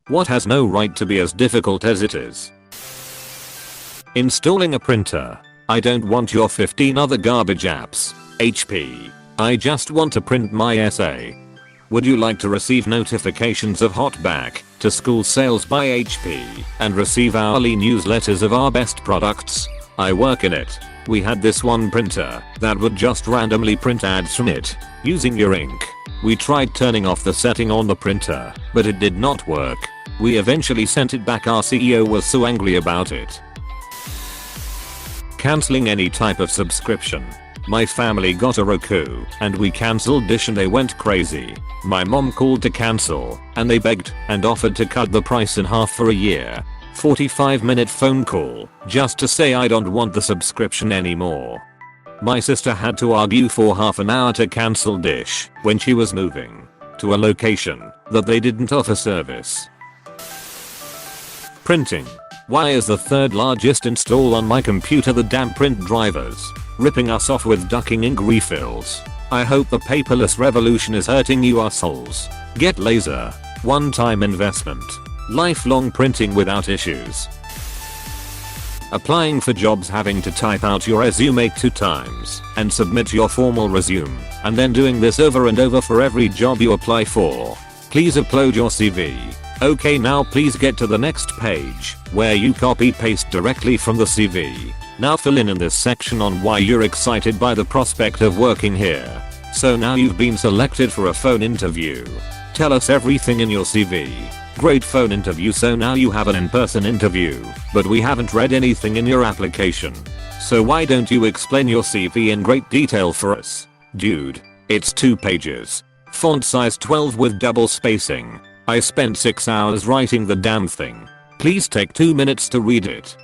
What has no right to be as difficult as it is? Installing a printer. I don't want your 15 other garbage apps. HP. I just want to print my essay. Would you like to receive notifications of hot back to school sales by HP and receive hourly newsletters of our best products? I work in it. We had this one printer that would just randomly print ads from it using your ink. We tried turning off the setting on the printer, but it did not work. We eventually sent it back. Our CEO was so angry about it. Canceling any type of subscription. My family got a Roku and we cancelled Dish and they went crazy. My mom called to cancel and they begged and offered to cut the price in half for a year. 45-minute phone call just to say I don't want the subscription anymore. My sister had to argue for half an hour to cancel Dish when she was moving to a location that they didn't offer service. Printing. Why is the third largest install on my computer the damn print drivers? Ripping us off with ducking ink refills. I hope the paperless revolution is hurting you assholes. Get laser. One-time investment. Lifelong printing without issues. Applying for jobs, having to type out your resume 2 times and submit your formal resume, and then doing this over and over for every job you apply for. Please upload your CV. Okay, now please get to the next page where you copy paste directly from the CV. Now fill in this section on why you're excited by the prospect of working here. So now you've been selected for a phone interview. Tell us everything in your CV. Great phone interview, so now you have an in-person interview, but we haven't read anything in your application. So why don't you explain your CV in great detail for us? Dude, it's 2 pages. Font size 12 with double spacing. I spent 6 hours writing the damn thing. Please take 2 minutes to read it.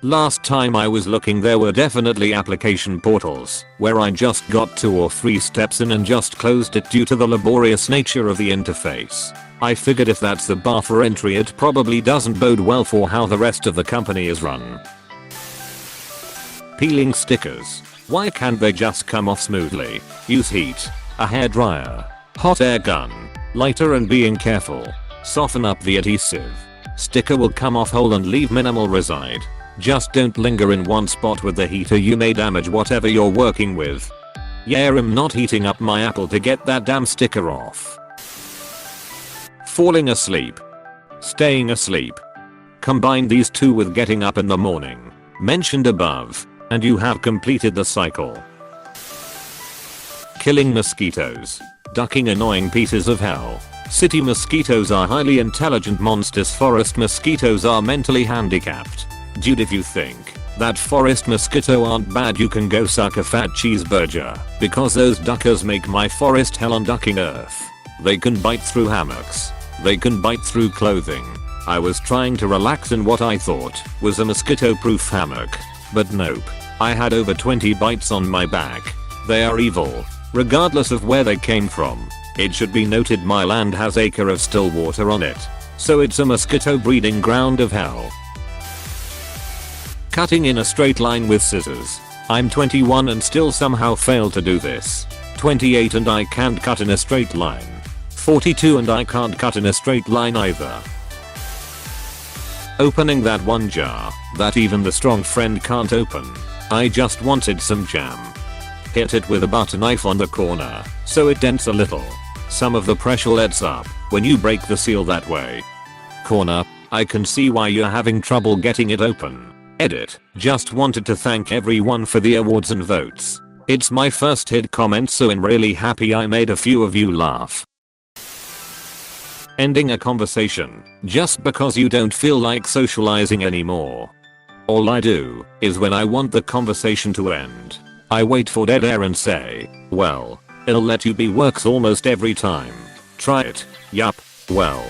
Last time I was looking, there were definitely application portals where I just got 2 or 3 steps in and just closed it due to the laborious nature of the interface. I figured if that's the bar for entry, it probably doesn't bode well for how the rest of the company is run. Peeling stickers. Why can't they just come off smoothly? Use heat, a hairdryer, hot air gun, lighter, and being careful. Soften up the adhesive. Sticker will come off whole and leave minimal reside. Just don't linger in one spot with the heat or you may damage whatever you're working with. Yeah, I'm not heating up my apple to get that damn sticker off. Falling asleep. Staying asleep. Combine these 2 with getting up in the morning, mentioned above, and you have completed the cycle. Killing mosquitoes. Ducking annoying pieces of hell. City mosquitoes are highly intelligent monsters. Forest mosquitoes are mentally handicapped. Dude, if you think that forest mosquito aren't bad, you can go suck a fat cheeseburger, because those duckers make my forest hell on ducking earth. They can bite through hammocks. They can bite through clothing. I was trying to relax in what I thought was a mosquito-proof hammock, but nope. I had over 20 bites on my back. They are evil, regardless of where they came from. It should be noted my land has an acre of still water on it, so it's a mosquito breeding ground of hell. Cutting in a straight line with scissors. I'm 21 and still somehow fail to do this. 28 and I can't cut in a straight line. 42 and I can't cut in a straight line either. Opening that one jar that even the strong friend can't open. I just wanted some jam. Hit it with a butter knife on the corner so it dents a little. Some of the pressure lets up when you break the seal that way. Corner, I can see why you're having trouble getting it open. Edit, just wanted to thank everyone for the awards and votes. It's my first hit comment, so I'm really happy I made a few of you laugh. Ending a conversation just because you don't feel like socializing anymore. All I do is when I want the conversation to end, I wait for dead air and say, well, it'll let you be works almost every time. Try it. Yup. Well,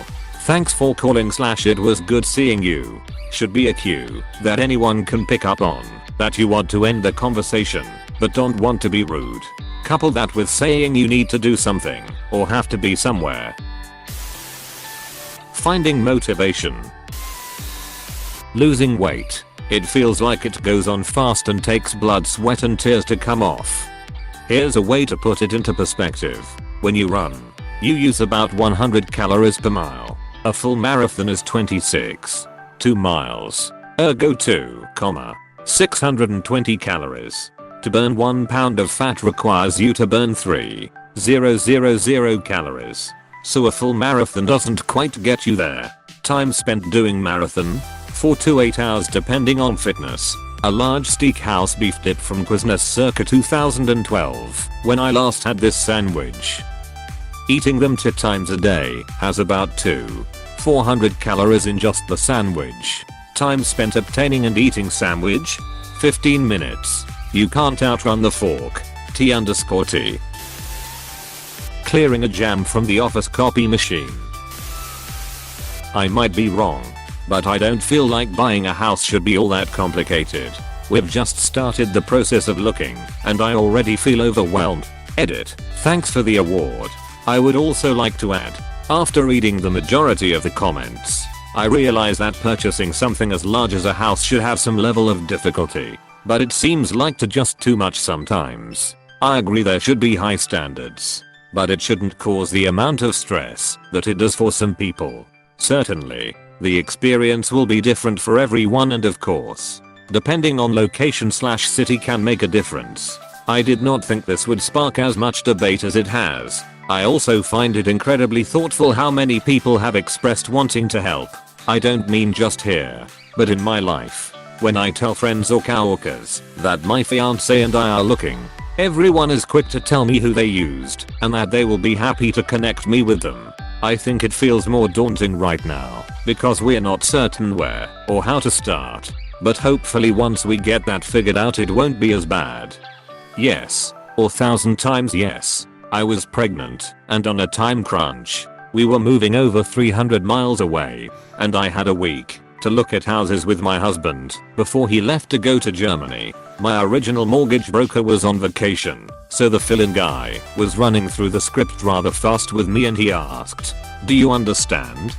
thanks for calling / it was good seeing you. Should be a cue that anyone can pick up on, that you want to end the conversation but don't want to be rude. Couple that with saying you need to do something or have to be somewhere. Finding motivation. Losing weight. It feels like it goes on fast and takes blood, sweat and tears to come off. Here's a way to put it into perspective. When you run, you use about 100 calories per mile. A full marathon is 2 miles. Ergo 620 calories. To burn 1 pound of fat requires you to burn 3,000 calories. So a full marathon doesn't quite get you there. Time spent doing marathon? 4 to 8 hours depending on fitness. A large steakhouse beef dip from Quiznos circa 2012 when I last had this sandwich. Eating them 2 times a day has about 400 calories in just the sandwich. Time spent obtaining and eating sandwich? 15 minutes. You can't outrun the fork. T_T. Clearing a jam from the office copy machine. I might be wrong, but I don't feel like buying a house should be all that complicated. We've just started the process of looking, and I already feel overwhelmed. Edit. Thanks for the award. I would also like to add, after reading the majority of the comments, I realize that purchasing something as large as a house should have some level of difficulty, but it seems like just too much sometimes. I agree there should be high standards, but it shouldn't cause the amount of stress that it does for some people. Certainly, the experience will be different for everyone, and of course, depending on location/city can make a difference. I did not think this would spark as much debate as it has. I also find it incredibly thoughtful how many people have expressed wanting to help. I don't mean just here, but in my life. When I tell friends or coworkers that my fiance and I are looking, everyone is quick to tell me who they used and that they will be happy to connect me with them. I think it feels more daunting right now because we're not certain where or how to start, but hopefully once we get that figured out it won't be as bad. Yes, or 1,000 times yes. I was pregnant and on a time crunch. We were moving over 300 miles away, and I had a week to look at houses with my husband before he left to go to Germany. My original mortgage broker was on vacation, so the fill-in guy was running through the script rather fast with me, and he asked, "Do you understand?"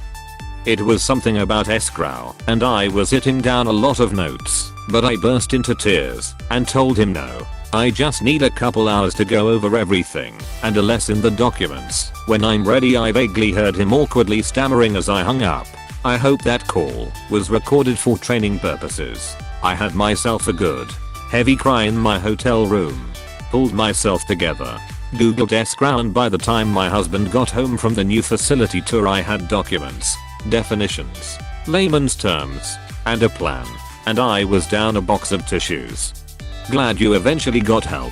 It was something about escrow, and I was writing down a lot of notes, but I burst into tears and told him no. I just need a couple hours to go over everything and a lesson the documents. When I'm ready, I vaguely heard him awkwardly stammering as I hung up. I hope that call was recorded for training purposes. I had myself a good, heavy cry in my hotel room. Pulled myself together. Googled escrow, and by the time my husband got home from the new facility tour I had documents, definitions, layman's terms, and a plan. And I was down a box of tissues. Glad you eventually got help.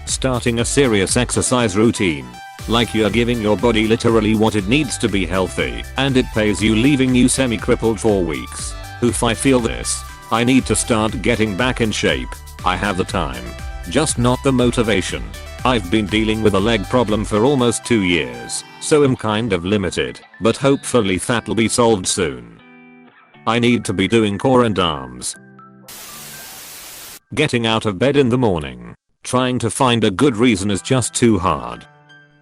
Starting a serious exercise routine. Like you're giving your body literally what it needs to be healthy, and it pays you, leaving you semi-crippled for weeks. Oof, I feel this. I need to start getting back in shape. I have the time, just not the motivation. I've been dealing with a leg problem for almost 2 years, so I'm kind of limited, but hopefully that'll be solved soon. I need to be doing core and arms. Getting out of bed in the morning. Trying to find a good reason is just too hard.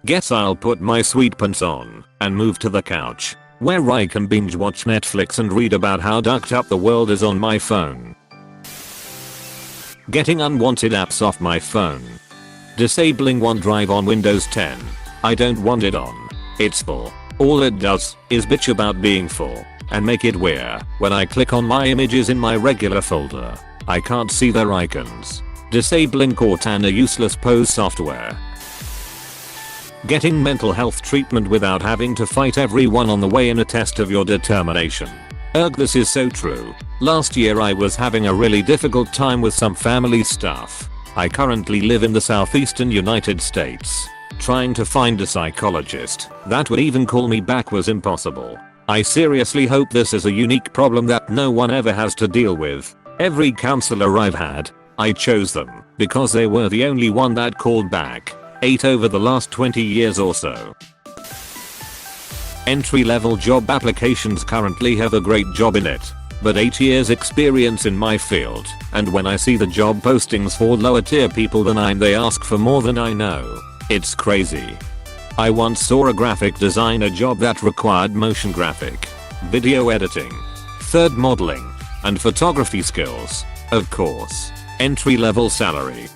Guess I'll put my sweet pants on and move to the couch, where I can binge watch Netflix and read about how ducked up the world is on my phone. Getting unwanted apps off my phone. Disabling OneDrive on Windows 10. I don't want it on. It's full. All it does is bitch about being full and make it weird. When I click on my images in my regular folder, I can't see their icons. Disabling Cortana useless pose software. Getting mental health treatment without having to fight everyone on the way in a test of your determination. This is so true. Last year I was having a really difficult time with some family stuff. I currently live in the southeastern United States. Trying to find a psychologist that would even call me back was impossible. I seriously hope this is a unique problem that no one ever has to deal with. Every counselor I've had, I chose them because they were the only one that called back. 8 over the last 20 years or so. Entry-level job applications currently have a great job in it, but 8 years experience in my field, and when I see the job postings for lower tier people than I'm, they ask for more than I know. It's crazy. I once saw a graphic designer job that required motion graphic, video editing, 3D modeling, and photography skills. Of course, entry-level salary.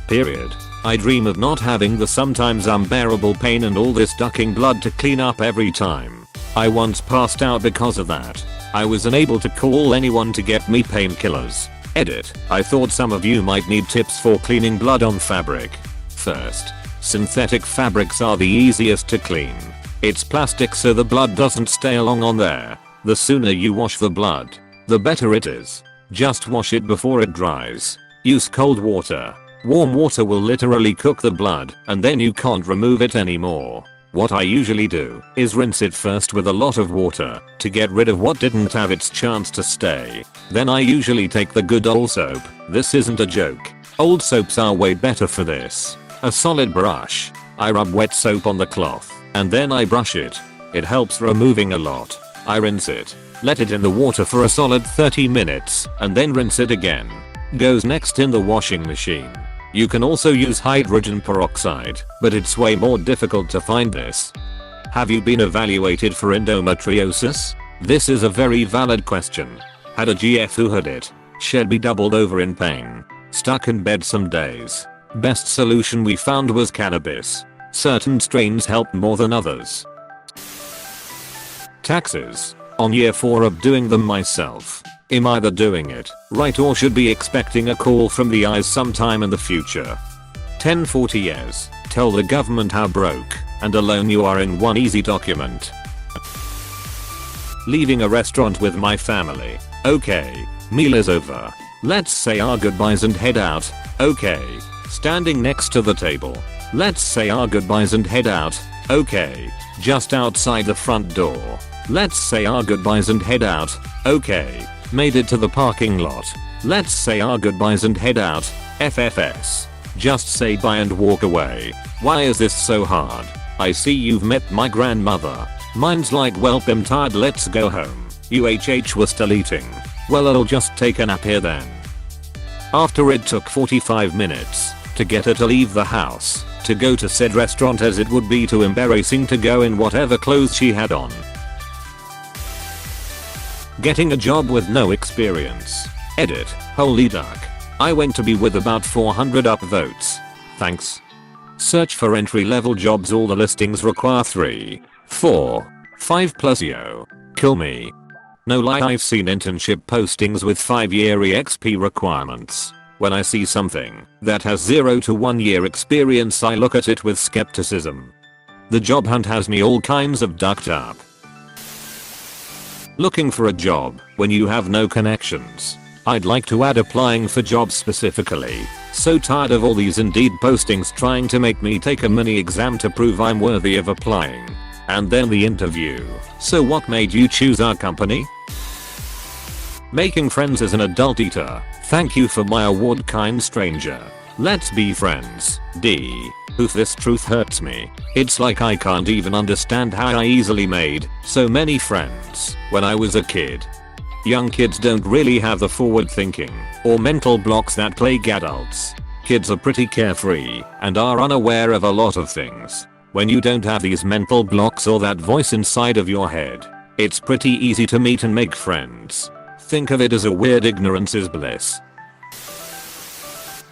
Period. I dream of not having the sometimes unbearable pain and all this ducking blood to clean up every time. I once passed out because of that. I was unable to call anyone to get me painkillers. Edit. I thought some of you might need tips for cleaning blood on fabric. First, synthetic fabrics are the easiest to clean. It's plastic so the blood doesn't stay long on there. The sooner you wash the blood, the better it is. Just wash it before it dries. Use cold water. Warm water will literally cook the blood and then you can't remove it anymore. What I usually do is rinse it first with a lot of water to get rid of what didn't have its chance to stay. Then I usually take the good old soap. This isn't a joke. Old soaps are way better for this. A solid brush. I rub wet soap on the cloth and then I brush it. It helps removing a lot. I rinse it. Let it in the water for a solid 30 minutes and then rinse it again. Goes next in the washing machine. You can also use hydrogen peroxide, but it's way more difficult to find this. Have you been evaluated for endometriosis? This is a very valid question. Had a GF who had it. She'd be doubled over in pain. Stuck in bed some days. Best solution we found was cannabis. Certain strains help more than others. Taxes. On year 4 of doing them myself. Am either doing it right or should be expecting a call from the eyes sometime in the future. 1040 years. Tell the government how broke and alone you are in one easy document. Leaving a restaurant with my family. Okay. Meal is over. Let's say our goodbyes and head out. Okay. Standing next to the table. Let's say our goodbyes and head out. Okay. Just outside the front door. Let's say our goodbyes and head out. Okay. Made it to the parking lot. Let's say our goodbyes and head out. FFS. Just say bye and walk away. Why is this so hard? I see you've met my grandmother. Mine's like, well, I'm tired, let's go home. UHH was still eating. Well, I'll just take a nap here then. After it took 45 minutes to get her to leave the house to go to said restaurant as it would be too embarrassing to go in whatever clothes she had on. Getting a job with no experience. Edit. Holy duck. I went to be with about 400 upvotes. Thanks. Search for entry level jobs, all the listings require 3, 4, 5 plus yo. Kill me. No lie, I've seen internship postings with 5-year EXP requirements. When I see something that has 0 to 1 year experience I look at it with skepticism. The job hunt has me all kinds of ducked up. Looking for a job when you have no connections. I'd like to add applying for jobs specifically. So tired of all these Indeed postings trying to make me take a mini exam to prove I'm worthy of applying. And then the interview. So what made you choose our company? Making friends as an adult eater. Thank you for my award, kind stranger. Let's be friends. D. Oof, this truth hurts me. It's like I can't even understand how I easily made so many friends when I was a kid. Young kids don't really have the forward thinking or mental blocks that plague adults. Kids are pretty carefree and are unaware of a lot of things. When you don't have these mental blocks or that voice inside of your head, it's pretty easy to meet and make friends. Think of it as a weird ignorance is bliss.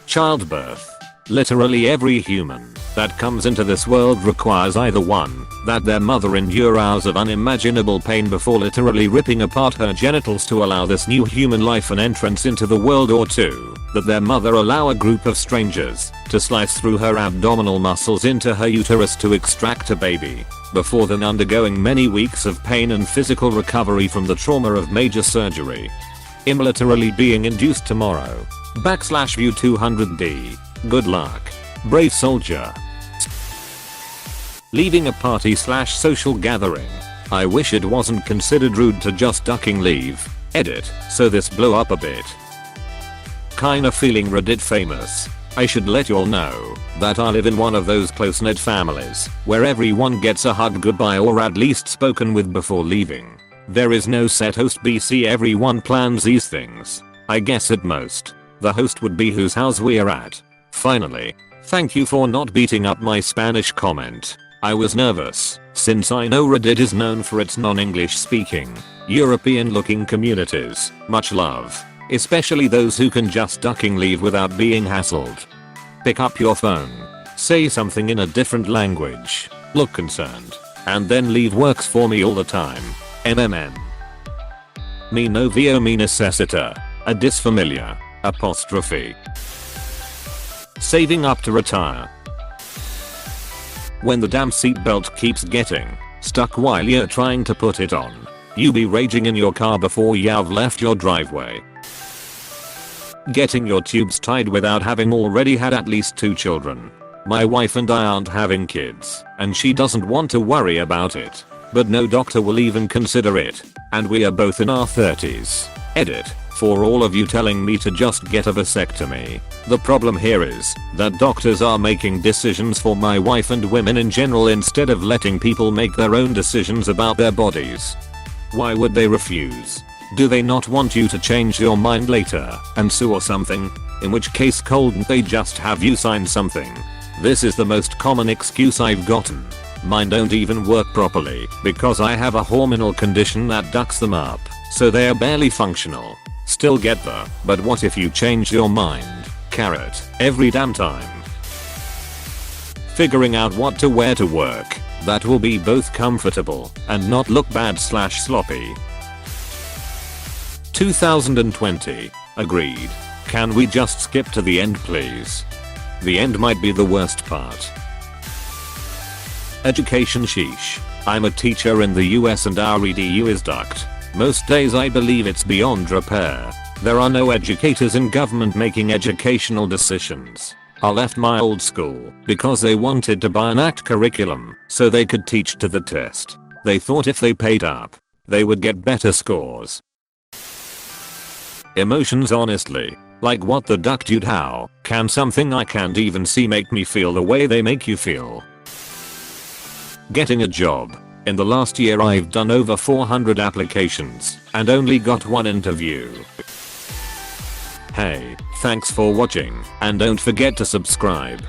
Childbirth. Literally every human that comes into this world requires either 1, that their mother endure hours of unimaginable pain before literally ripping apart her genitals to allow this new human life an entrance into the world, or 2, that their mother allow a group of strangers to slice through her abdominal muscles into her uterus to extract a baby, before then undergoing many weeks of pain and physical recovery from the trauma of major surgery. I'm literally being induced tomorrow. /view 200D. Good luck. Brave soldier. Leaving a party / social gathering. I wish it wasn't considered rude to just ducking leave. Edit. So this blew up a bit. Kinda feeling Reddit famous. I should let y'all know that I live in one of those close-knit families where everyone gets a hug goodbye or at least spoken with before leaving. There is no set host BC, everyone plans these things. I guess at most, the host would be whose house we are at. Finally, thank you for not beating up my Spanish comment. I was nervous, since I know Reddit is known for its non-English speaking, European looking communities. Much love. Especially those who can just ducking leave without being hassled. Pick up your phone. Say something in a different language. Look concerned. And then leave works for me all the time. MMM. Me novio me necessita. A disfamilia. Apostrophe. Saving up to retire. When the damn seatbelt keeps getting stuck while you're trying to put it on, you be raging in your car before you've left your driveway. Getting your tubes tied without having already had at least 2 children. My wife and I aren't having kids, and she doesn't want to worry about it. But no doctor will even consider it, and we are both in our 30s. Edit. For all of you telling me to just get a vasectomy, the problem here is that doctors are making decisions for my wife and women in general instead of letting people make their own decisions about their bodies. Why would they refuse? Do they not want you to change your mind later and sue or something? In which case couldn't they just have you sign something? This is the most common excuse I've gotten. Mine don't even work properly because I have a hormonal condition that ducks them up, so they are barely functional. Still get the, but what if you change your mind, carrot, every damn time. Figuring out what to wear to work that will be both comfortable and not look bad/sloppy. 2020. Agreed. Can we just skip to the end please? The end might be the worst part. Education sheesh. I'm a teacher in the US and our EDU is ducked. Most days I believe it's beyond repair. There are no educators in government making educational decisions. I left my old school because they wanted to buy an ACT curriculum so they could teach to the test. They thought if they paid up, they would get better scores. Emotions honestly. Like what the duck dude, how can something I can't even see make me feel the way they make you feel? Getting a job. In the last year I've done over 400 applications and only got 1 interview. Hey, thanks for watching and don't forget to subscribe.